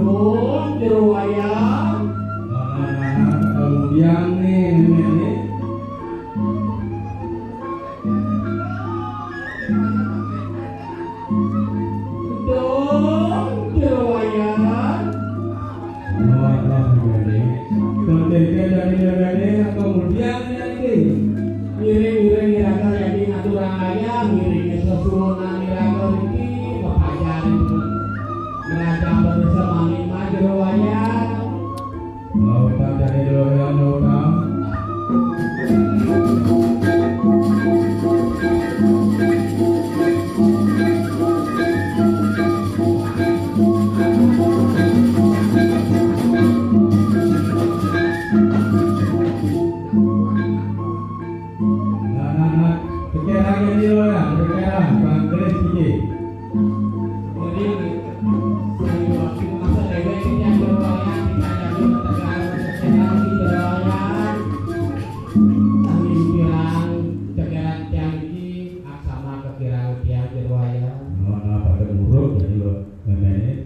Nun jero wayang. Kemudian ini Dong jero wayang. Kemudian ini Miring-miring mirakel jadi ngaturan kaya miring sesuwunan mirakel iki pepajaran neraca bersama lima jero wayang. lautan dari doyan lautan anak-anak sekarang ini orang sekarang bangkit sini Jadi waktu masa dewe ini yang jero wayang dikandani tegar sekarang di jero wayang. Kami bilang cegeran tiang iki aksama kekirang tiang jero wayang. mana pada buruk jadi lo ini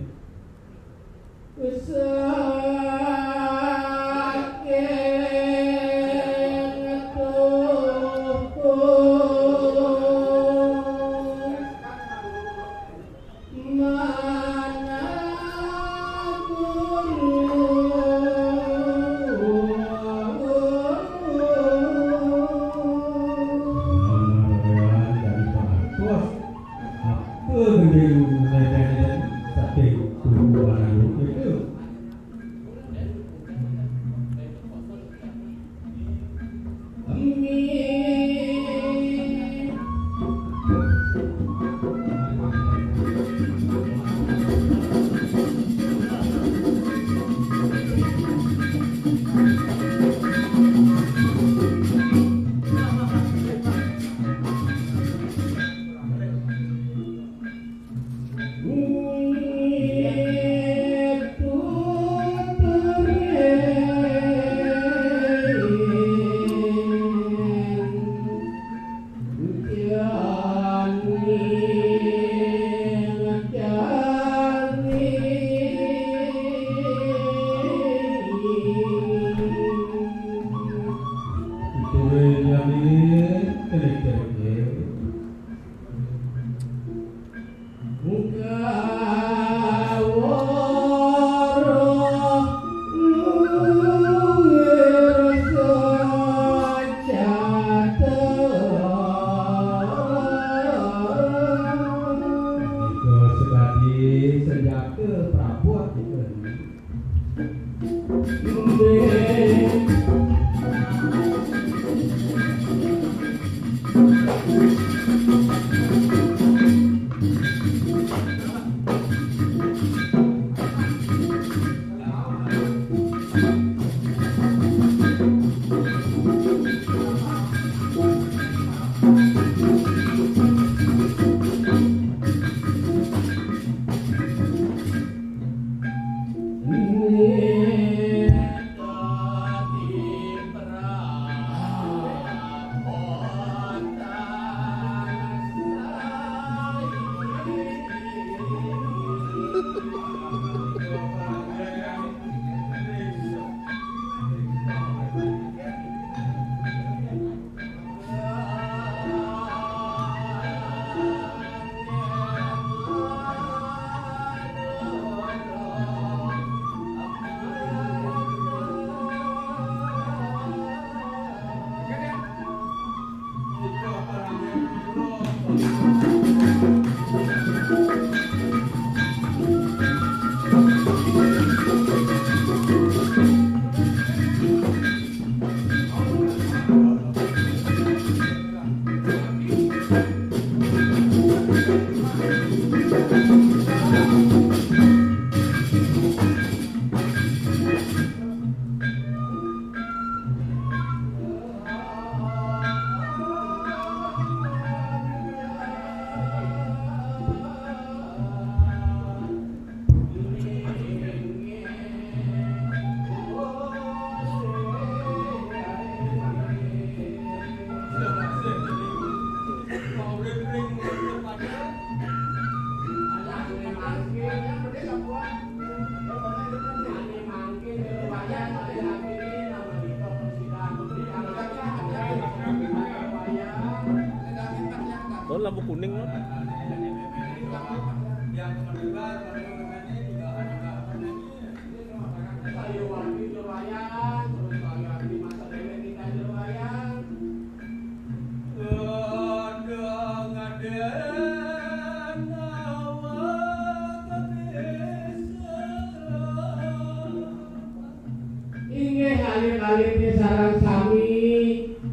kali sarang sami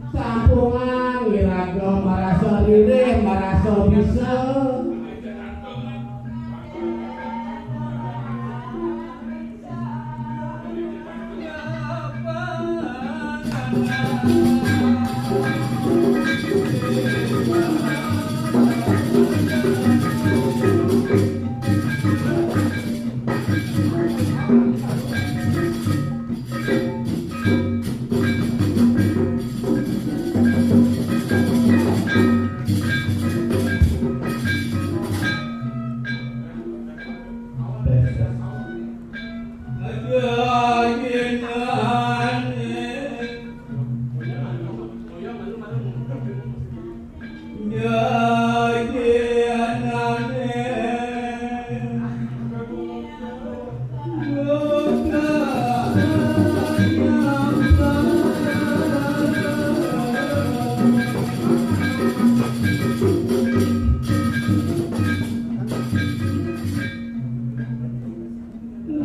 sampungan wiraga marasa ririh marasa bisa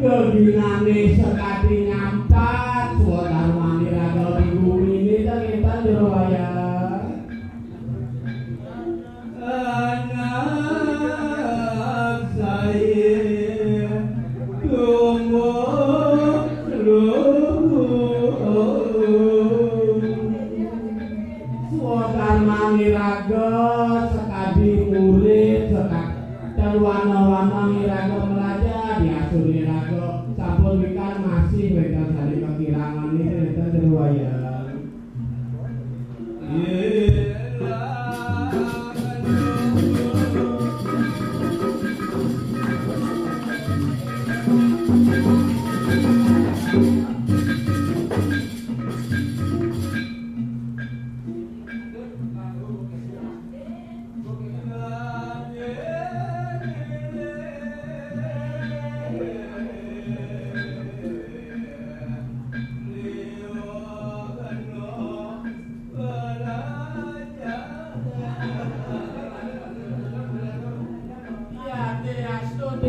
Gebinane sekati ngampat suara maniraga minggu ini terlibat jerwaya anak saya tumbuh suara maniraga sekati murid sekati wana-wana miraga melajar diatur miraga sampun wikan masih wedan sari kekirangan ini wedan jerwaya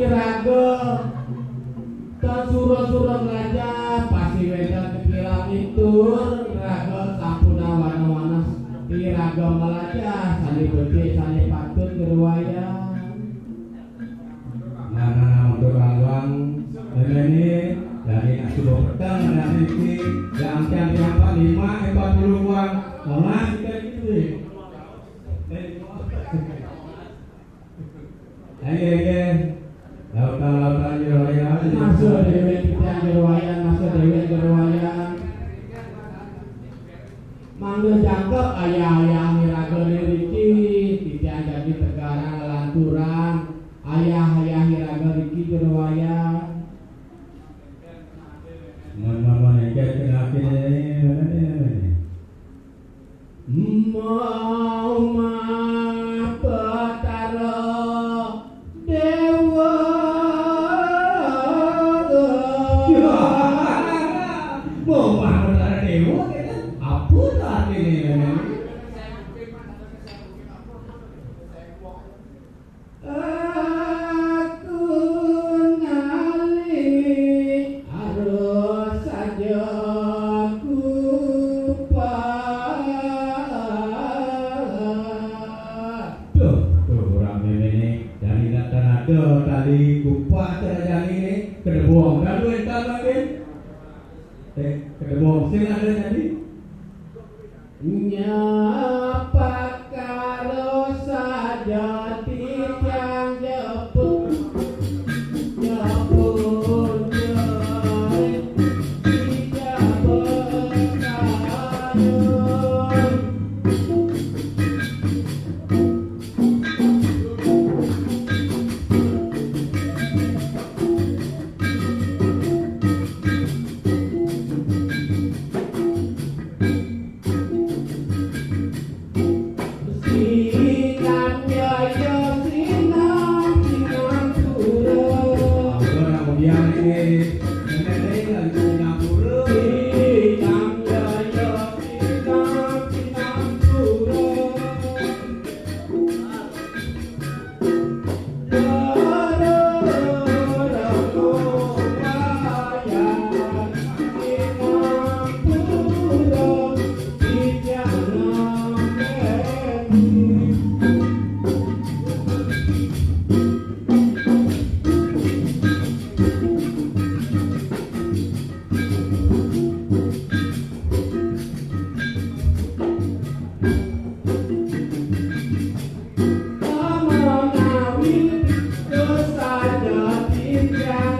Raga dan surah-surah ngajak pasti wedan kekiram itu raga sampuna wana-wana raga melajah sali beti sali patut gerwaya Nana untuk rangwang ini dari sudah petang dan ini yang tiap 45 40 uang orang kita gitu lautan jerwaya masuk dewe kita jerwaya masuk dewe jerwaya mangga jangkep ayah-ayah miraga liriki tidak jadi tegarang lanturan ayah-ayah miraga liriki jerwaya Mama yang kenapa Mama petara dewa Mama petara dewa apa artinya aku ngali harus saja tali kupas terjadi ini kedebong lalu entar lagi kedebong sing ada jadi nyapa kalau saja tiang jeput jeput tidak berkayun impian